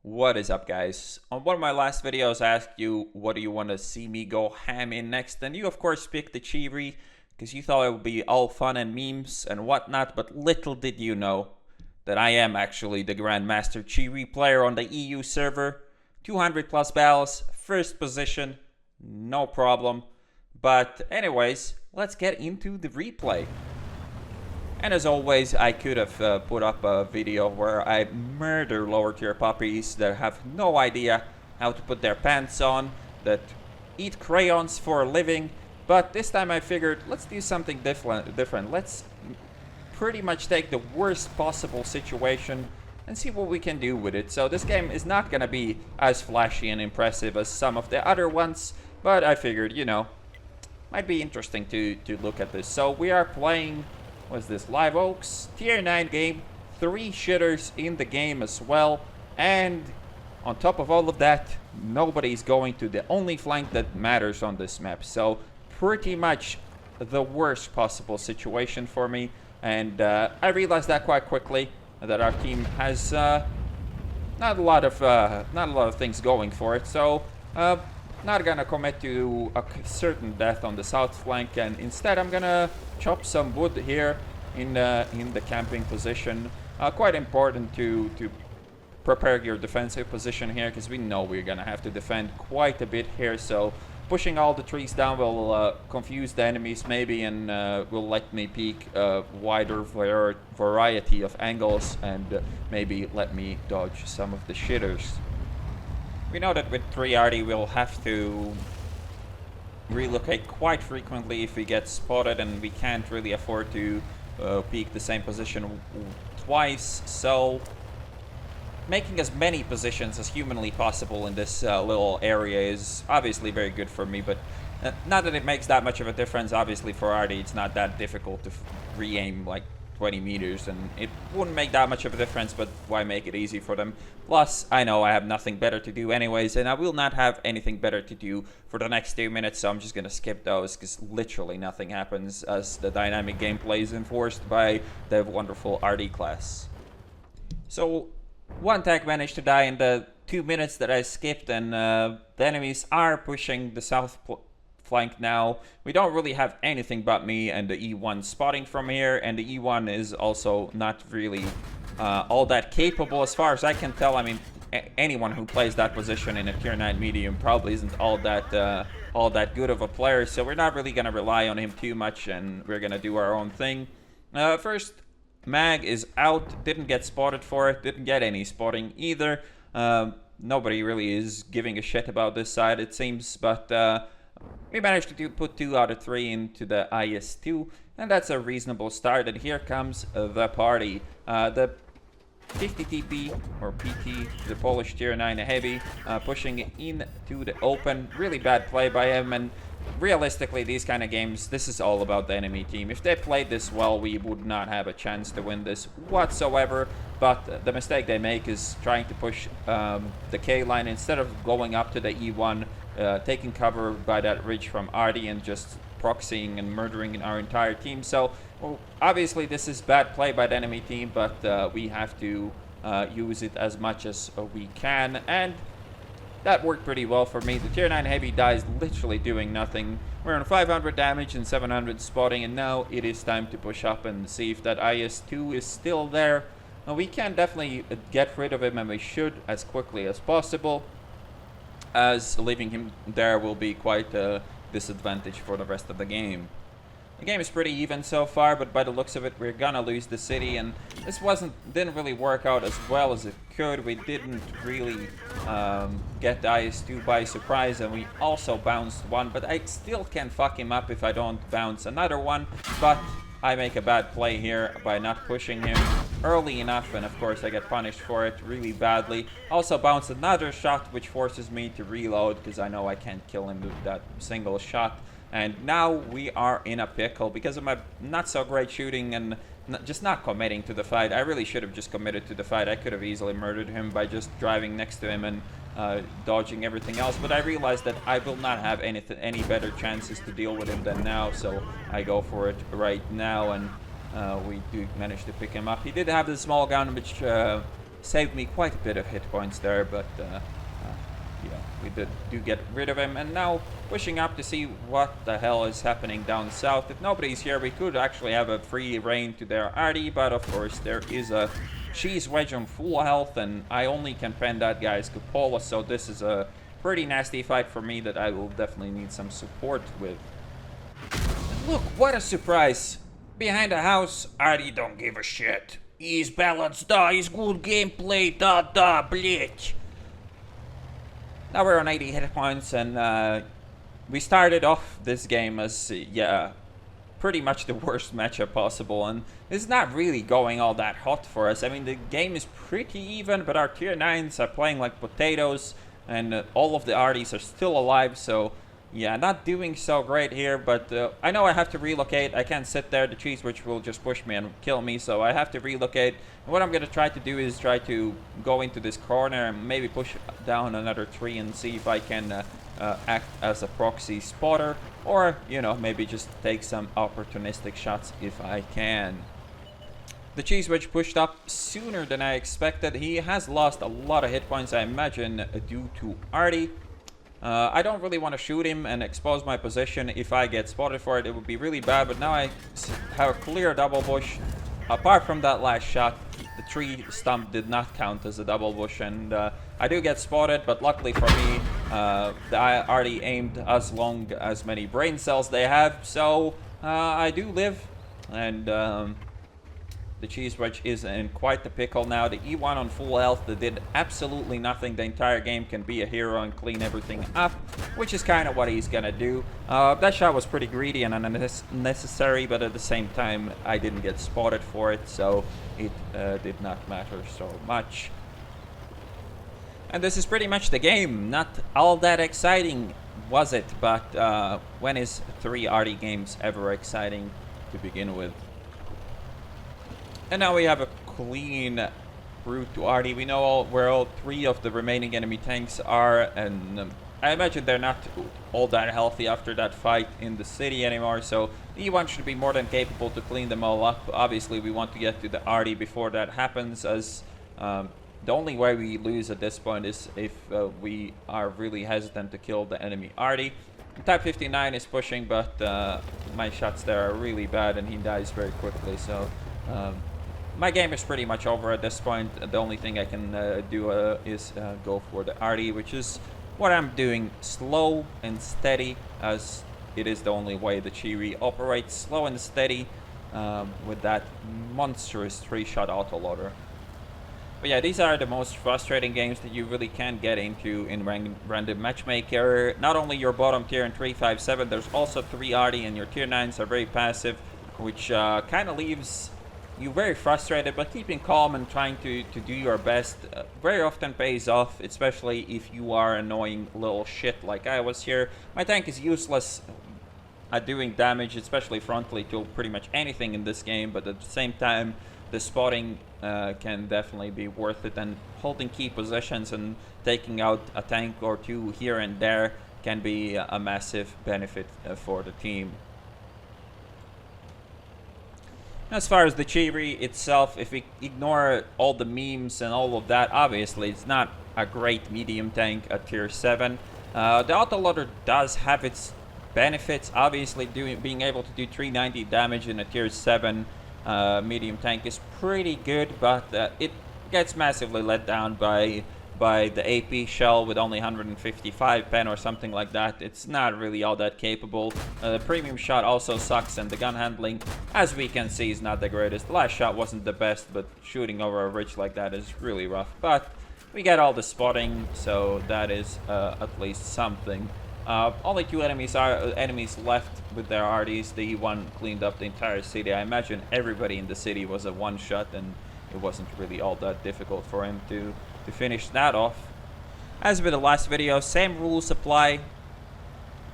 What is up, guys? On one of my last videos, I asked you what do you want to see me go ham in next, and you of course picked the Chibi because you thought it would be all fun and memes and whatnot, but little did you know that I am actually the Grandmaster Chibi player on the EU server. 200 plus battles, first position, no problem. But anyways, let's get into the replay. And as always, I could have put up a video where I murder lower tier puppies that have no idea how to put their pants on, that eat crayons for a living. But this time I figured, let's do something different. Let's pretty much take the worst possible situation and see what we can do with it. So this game is not going to be as flashy and impressive as some of the other ones, but I figured, you know, might be interesting to look at this. So we are playing... What's this? Live Oaks, tier 9 game, 3 shitters in the game as well, and on top of all of that, nobody's going to the only flank that matters on this map. So pretty much the worst possible situation for me, and I realized that quite quickly, that our team has not a lot of things going for it. So not gonna commit to a certain death on the south flank, and instead I'm gonna chop some wood here in the camping position. Quite important to prepare your defensive position here, because we know we're gonna have to defend quite a bit here. So pushing all the trees down will confuse the enemies maybe, and will let me peek a wider variety of angles, and maybe let me dodge some of the shitters. We know that with 3 RD we'll have to relocate quite frequently if we get spotted, and we can't really afford to peek the same position twice. So making as many positions as humanly possible in this little area is obviously very good for me, but not that it makes that much of a difference. Obviously for RD it's not that difficult to re-aim like 20 meters, and it wouldn't make that much of a difference, but why make it easy for them? Plus, I know I have nothing better to do anyways, and I will not have anything better to do for the next 2 minutes, so I'm just gonna skip those, because literally nothing happens as the dynamic gameplay is enforced by the wonderful RD class. So, one tag managed to die in the 2 minutes that I skipped, and the enemies are pushing the south flank now. We don't really have anything but me and the E1 spotting from here, and the E1 is also not really all that capable as far as I can tell. I mean, anyone who plays that position in a tier 9 medium probably isn't all that good of a player, so we're not really gonna rely on him too much, and we're gonna do our own thing. First mag is out, didn't get spotted for it, didn't get any spotting either. Nobody really is giving a shit about this side, it seems, but we managed to put 2 out of 3 into the IS-2, and that's a reasonable start. And here comes the party. The 50 TP, or PT, the Polish tier 9 heavy, pushing into the open. Really bad play by him, and realistically, these kind of games, this is all about the enemy team. If they played this well, we would not have a chance to win this whatsoever. But the mistake they make is trying to push the K line instead of going up to the E1, taking cover by that ridge from RD and just proxying and murdering our entire team. So well, obviously this is bad play by the enemy team, but we have to use it as much as we can, and that worked pretty well for me. The tier 9 heavy dies literally doing nothing. We're on 500 damage and 700 spotting, and now it is time to push up and see if that IS-2 is still there. Now, we can definitely get rid of him, and we should as quickly as possible, as leaving him there will be quite a disadvantage for the rest of the game. The game is pretty even so far, but by the looks of it, we're gonna lose the city, and this didn't really work out as well as it could. We didn't really get the IS-2 by surprise, and we also bounced one, but I still can fuck him up if I don't bounce another one. But I make a bad play here by not pushing him early enough, and of course I get punished for it really badly. Also bounce another shot, which forces me to reload, because I know I can't kill him with that single shot. And now we are in a pickle because of my not so great shooting and just not committing to the fight. I really should have just committed to the fight. I could have easily murdered him by just driving next to him and dodging everything else, but I realized that I will not have any better chances to deal with him than now, so I go for it right now, and we do manage to pick him up. He did have the small gun, which saved me quite a bit of hit points there, but yeah, we do get rid of him. And now pushing up to see what the hell is happening down south. If nobody's here, we could actually have a free reign to their arty, but of course there is a cheese wedge on full health, and I only can pen that guy's cupola, so this is a pretty nasty fight for me that I will definitely need some support with. And look, what a surprise! Behind the house, arty don't give a shit. He's balanced, he's good gameplay, blitz. Now we're on 80 hit points, and we started off this game as, yeah, pretty much the worst matchup possible, and it's not really going all that hot for us. I mean, the game is pretty even, but our tier 9s are playing like potatoes, and all of the arties are still alive, so yeah, not doing so great here, but I know I have to relocate. I can't sit there. The cheese which will just push me and kill me, so I have to relocate. And what I'm going to try to do is try to go into this corner and maybe push down another tree and see if I can act as a proxy spotter, or, you know, maybe just take some opportunistic shots if I can. The cheese wedge pushed up sooner than I expected. He has lost a lot of hit points, I imagine, due to arty. I don't really want to shoot him and expose my position. If I get spotted for it, it would be really bad, but now I have a clear double bush. Apart from that last shot, the tree stump did not count as a double bush, and I do get spotted, but luckily for me, I already aimed as long as many brain cells they have, so I do live, and the cheese wedge is in quite the pickle now. The E1 on full health that did absolutely nothing the entire game can be a hero and clean everything up, which is kind of what he's gonna do. That shot was pretty greedy and unnecessary, but at the same time I didn't get spotted for it, so it did not matter so much. And this is pretty much the game. Not all that exciting, was it? But when is 3 arty games ever exciting to begin with? And now we have a clean route to arty. We know where all 3 of the remaining enemy tanks are, and I imagine they're not all that healthy after that fight in the city anymore, so E1 should be more than capable to clean them all up. Obviously, we want to get to the arty before that happens, as the only way we lose at this point is if we are really hesitant to kill the enemy arty. Type 59 is pushing, but my shots there are really bad, and he dies very quickly, so my game is pretty much over at this point. The only thing I can do is go for the arty, which is what I'm doing, slow and steady, as it is the only way the Chiri operates, slow and steady, with that monstrous 3-shot autoloader. But yeah, these are the most frustrating games that you really can get into in random matchmaker. Not only your bottom tier in 357, there's also 3 arty, and your tier 9s are very passive, which kind of leaves you very frustrated, but keeping calm and trying to do your best very often pays off, especially if you are annoying little shit like I was here. My tank is useless at doing damage, especially frontally, to pretty much anything in this game, but at the same time, the spotting can definitely be worth it, and holding key positions and taking out a tank or 2 here and there can be a massive benefit for the team. As far as the Chiri itself, if we ignore all the memes and all of that, obviously it's not a great medium tank at tier 7. The autoloader does have its benefits. Obviously, being able to do 390 damage in a tier 7 medium tank is pretty good, but it gets massively let down by the AP shell with only 155 pen or something like that. It's not really all that capable. The premium shot also sucks, and the gun handling, as we can see, is not the greatest. The last shot wasn't the best, but shooting over a ridge like that is really rough. But we get all the spotting, so that is at least something. Only 2 enemies left with their arties. The E1 cleaned up the entire city. I imagine everybody in the city was a one-shot, and it wasn't really all that difficult for him to finish that off. As with the last video, same rules apply.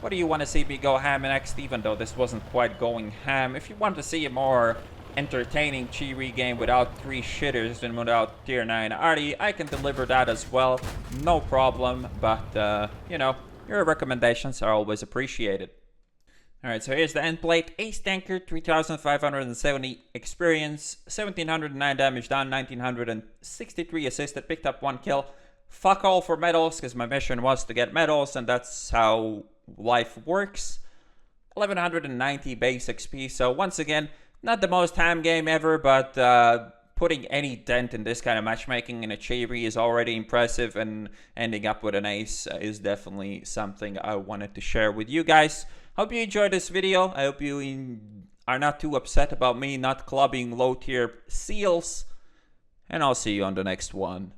What do you want to see me go ham next, even though this wasn't quite going ham? If you want to see a more entertaining Chiri game without 3 shitters and without tier 9 arty, I can deliver that as well, no problem, but you know, your recommendations are always appreciated. Alright, so here's the end plate. Ace Tanker, 3570 experience, 1709 damage done, 1963 assisted, picked up 1 kill. Fuck all for medals, because my mission was to get medals, and that's how life works. 1190 base XP, so once again, not the most ham game ever, but putting any dent in this kind of matchmaking in a Chibi is already impressive, and ending up with an ace is definitely something I wanted to share with you guys. Hope you enjoyed this video. I hope you are not too upset about me not clubbing low tier seals, and I'll see you on the next one.